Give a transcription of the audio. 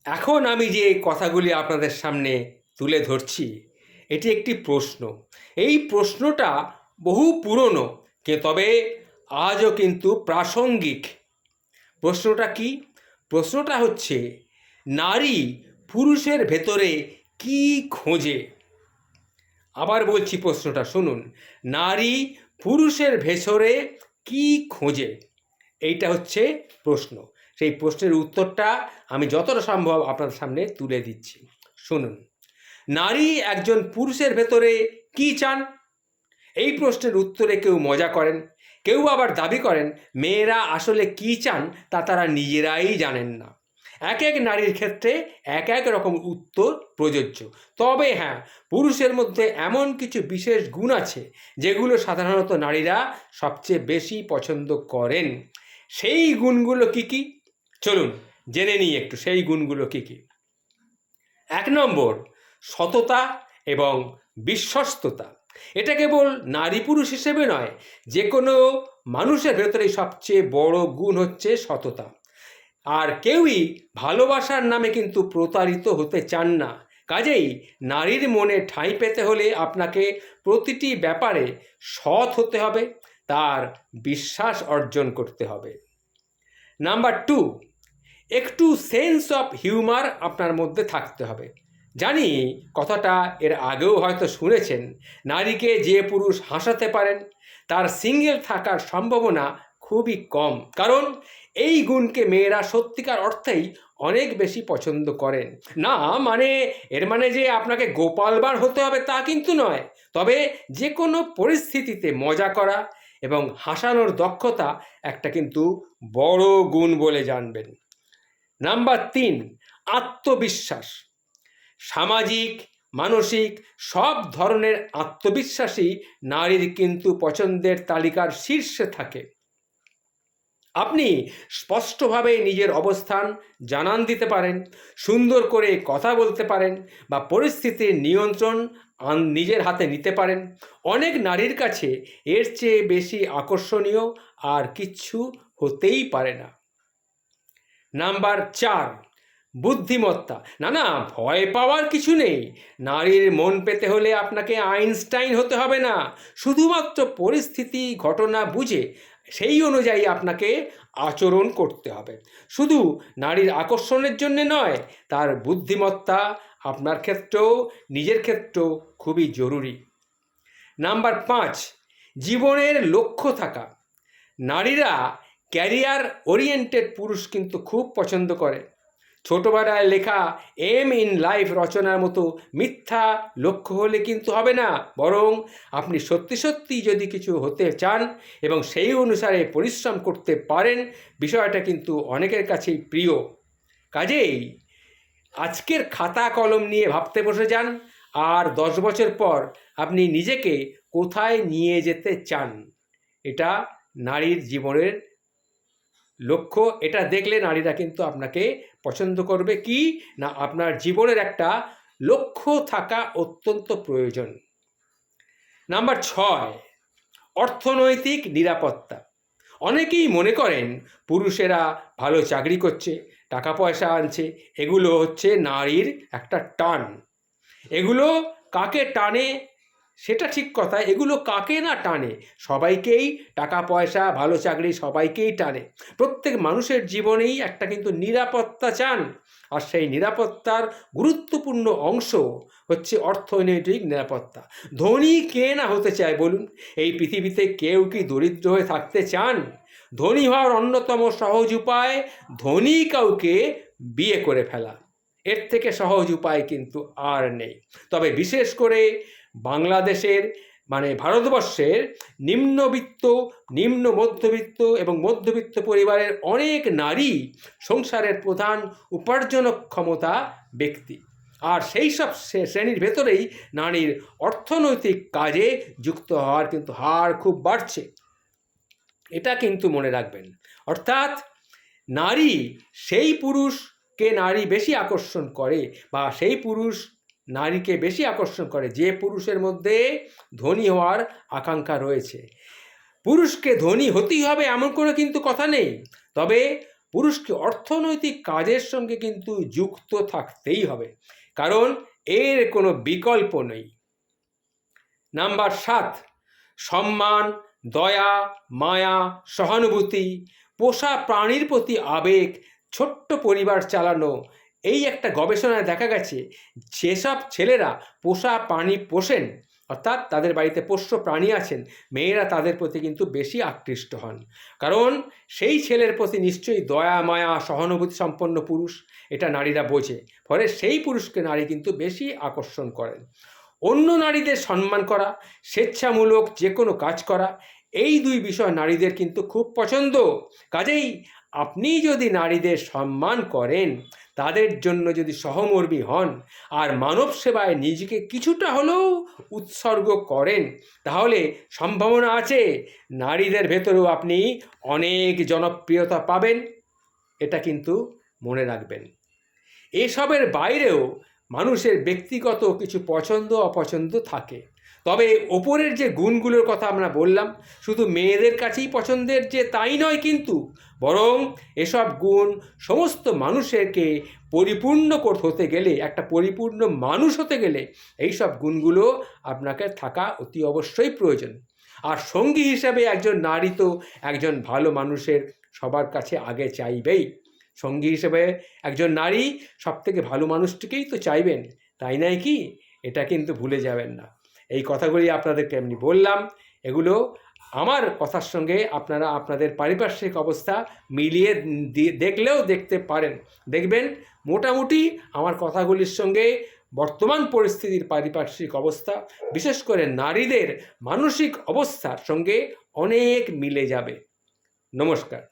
এখন আমি যে কথাগুলি আপনাদের সামনে তুলে ধরছি এটি একটি প্রশ্ন। এই প্রশ্নটা বহু পুরনো, তবে আজও কিন্তু প্রাসঙ্গিক। প্রশ্নটা কি? প্রশ্নটা হচ্ছে, নারী পুরুষের ভেতরে কি খোঁজে? আবার বলছি, প্রশ্নটা শুনুন। নারী পুরুষের ভেতরে কি খোঁজে? এইটা হচ্ছে প্রশ্ন। সেই প্রশ্নের উত্তরটা আমি যতটা সম্ভব আপনার সামনে তুলে দিচ্ছি, শুনুন। নারী একজন পুরুষের ভেতরে কি চান? এই প্রশ্নের উত্তরে কেউ মজা করেন, কেউ আবার দাবি করেন মেয়েরা আসলে কি চান তা তারা নিজেরাই জানেন না। এক এক নারীর ক্ষেত্রে এক এক রকম উত্তর প্রযোজ্য। তবে হ্যাঁ, পুরুষের মধ্যে এমন কিছু বিশেষ গুণ আছে যেগুলো সাধারণত নারীরা সবচেয়ে বেশি পছন্দ করেন। সেই গুণগুলো কি কি? চলুন জেনে নিই একটু সেই গুণগুলো কি কি। 1 নম্বর, সততা এবং বিশ্বস্ততা। এটা কেবল নারী পুরুষ হিসেবে নয়, যে কোনো মানুষের ভেতরে সবচেয়ে বড় গুণ হচ্ছে সততা। আর কেউই ভালোবাসার নামে কিন্তু প্রতারিত হতে চান না। কাজেই নারীর মনে ঠাঁই পেতে হলে আপনাকে প্রতিটি ব্যাপারে সৎ হতে হবে, তার বিশ্বাস অর্জন করতে হবে। নাম্বার 2, একটু সেন্স অফ হিউমার আপনার মধ্যে থাকতে হবে। জানি কথাটা এর আগেও হয়তো শুনেছেন। নারীকে যে পুরুষ হাসাতে পারেন তার সিঙ্গেল থাকার সম্ভাবনা খুবই কম, কারণ এই গুণকে মেয়েরা সত্যিকার অর্থেই অনেক বেশি পছন্দ করেন। না মানে এর মানে যে আপনাকে গোপাল ভাঁড় হতে হবে তা কিন্তু নয়, তবে যে কোনো পরিস্থিতিতে মজা করা এবং হাসানোর দক্ষতা একটা কিন্তু বড় গুণ বলে জানবেন। নাম্বার 3, আত্মবিশ্বাস। সামাজিক, মানসিক সব ধরনের আত্মবিশ্বাসী নারীর কিন্তু পছন্দের তালিকার শীর্ষে থাকে। আপনি স্পষ্টভাবে নিজের অবস্থান জানান দিতে পারেন, সুন্দর করে কথা বলতে পারেন, বা পরিস্থিতির নিয়ন্ত্রণ নিজের হাতে নিতে পারেন। অনেক নারীর কাছে এর চেয়ে বেশি আকর্ষণীয় আর কিচ্ছু হতেই পারে না। নাম্বার 4, বুদ্ধিমত্তা। না না, ভয় পাওয়ার কিছু নেই। নারীর মন পেতে হলে আপনাকে আইনস্টাইন হতে হবে না। শুধুমাত্র পরিস্থিতি ঘটনা বুঝে সেই অনুযায়ী আপনাকে আচরণ করতে হবে। শুধু নারীর আকর্ষণের জন্য নয়, তার বুদ্ধিমত্তা আপনার ক্ষেত্রেও, নিজের ক্ষেত্রেও খুবই জরুরি। নাম্বার 5, জীবনের লক্ষ্য থাকা। নারীরা ক্যারিয়ার ওরিয়েন্টেড পুরুষ কিন্তু খুব পছন্দ করে। ছোটবেলায় লেখা এম ইন লাইফ রচনার মতো মিথ্যা লক্ষ্য হলে কিন্তু হবে না, বরং আপনি সত্যি সত্যি যদি কিছু হতে চান এবং সেই অনুসারে পরিশ্রম করতে পারেন, বিষয়টা কিন্তু অনেকের কাছেই প্রিয়। কাজেই আজকের খাতা কলম নিয়ে ভাবতে বসে যান, আর 10 বছর পর আপনি নিজেকে কোথায় নিয়ে যেতে চান। এটা নারীর জীবনের লক্ষ্য। এটা দেখলে নারীরা কিন্তু আপনাকে পছন্দ করবে। কি না, আপনার জীবনের একটা লক্ষ্য থাকা অত্যন্ত প্রয়োজন। নাম্বার 6, অর্থনৈতিক নিরাপত্তা। অনেকেই মনে করেন পুরুষেরা ভালো চাকরি করছে, টাকা পয়সা আনছে, এগুলো হচ্ছে নারীর একটা টান। এগুলো কাকে টানে সেটা ঠিক কথা, এগুলো কাকে না টানে, সবাইকেই টাকা পয়সা ভালো চাকরি সবাইকেই টানে। প্রত্যেক মানুষের জীবনেই একটা কিন্তু নিরাপত্তা চান, আর সেই নিরাপত্তার গুরুত্বপূর্ণ অংশ হচ্ছে অর্থনৈতিক নিরাপত্তা। ধনী কে না হতে চায় বলুন? এই পৃথিবীতে কেউ কি দরিদ্র হয়ে থাকতে চান? ধনী হওয়ার অন্যতম সহজ উপায় ধনী কাউকে বিয়ে করে ফেলা। এর থেকে সহজ উপায় কিন্তু আর নেই। তবে বিশেষ করে বাংলাদেশের মানে ভারতবর্ষের নিম্নবিত্ত, নিম্ন মধ্যবিত্ত এবং মধ্যবিত্ত পরিবারের অনেক নারী সংসারের প্রধান উপার্জনক্ষমতা ব্যক্তি, আর সেই সব শ্রেণীর ভেতরেই নারীর অর্থনৈতিক কাজে যুক্ত হওয়ার কিন্তু হার খুব বাড়ছে। এটা কিন্তু মনে রাখবেন। অর্থাৎ নারী সেই পুরুষকে নারী বেশি আকর্ষণ করে, বা সেই পুরুষ নারীকে বেশি আকর্ষণ করে যে পুরুষের মধ্যে ধনী হওয়ার আকাঙ্ক্ষা রয়েছে। পুরুষকে ধনী হতেই হবে এমন কোনো কিন্তু কথা নেই, তবে পুরুষকে অর্থনৈতিক কাজের সঙ্গে কিন্তু যুক্ত থাকতেই হবে, কারণ এর কোনো বিকল্প নেই। নাম্বার 7, সম্মান, দয়া, মায়া, সহানুভূতি, পোষা প্রাণীর প্রতি আবেগ, ছোট্ট পরিবার চালানো। এই একটা গবেষণায় দেখা গেছে যেসব ছেলেরা পোষা প্রাণী পোষেন, অর্থাৎ তাদের বাড়িতে পোষ্য প্রাণী আছেন, মেয়েরা তাদের প্রতি কিন্তু বেশি আকৃষ্ট হন, কারণ সেই ছেলের প্রতি নিশ্চয়ই দয়া মায়া সহানুভূতি সম্পন্ন পুরুষ, এটা নারীরা বোঝে, ফলে সেই পুরুষকে নারী কিন্তু বেশি আকর্ষণ করেন। অন্য নারীদের সম্মান করা, স্বেচ্ছামূলক যে কোনো কাজ করা, এই দুই বিষয় নারীদের কিন্তু খুব পছন্দ। কাজেই আপনি যদি নারীদের সম্মান করেন, তাদের জন্য যদি সহমর্মী হন, আর মানব সেবায় নিজেকে কিছুটা হলেও উৎসর্গ করেন, তাহলে সম্ভাবনা আছে নারীদের ভেতরেও আপনি অনেক জনপ্রিয়তা পাবেন। এটা কিন্তু মনে রাখবেন। এসবের বাইরেও মানুষের ব্যক্তিগত কিছু পছন্দ অপছন্দ থাকে, তবে ওপরের যে গুণগুলোর কথা আমরা বললাম শুধু মেয়েদের কাছেই পছন্দের যে তাই নয়, কিন্তু বরং এসব গুণ সমস্ত মানুষেরকে পরিপূর্ণ হতে গেলে, একটা পরিপূর্ণ মানুষ হতে গেলে এইসব গুণগুলো আপনাকে থাকা অতি অবশ্যই প্রয়োজন। আর সঙ্গী হিসাবে একজন নারী তো একজন ভালো মানুষের সবার কাছে আগে চাইবেই। সঙ্গী হিসেবে একজন নারী সবথেকে ভালো মানুষটিকেই তো চাইবেন, তাই নয় কি? এটা কিন্তু ভুলে যাবেন না। এই কথাগুলি আপনাদেরকে এমনি বললাম, এগুলো আমার কথার সঙ্গে আপনারা আপনাদের পারিপার্শ্বিক অবস্থা মিলিয়ে দেখলেও দেখতে পারেন, দেখবেন মোটামুটি আমার কথাগুলির সঙ্গে বর্তমান পরিস্থিতির পারিপার্শ্বিক অবস্থা, বিশেষ করে নারীদের মানসিক অবস্থার সঙ্গে অনেক মিলে যাবে। নমস্কার।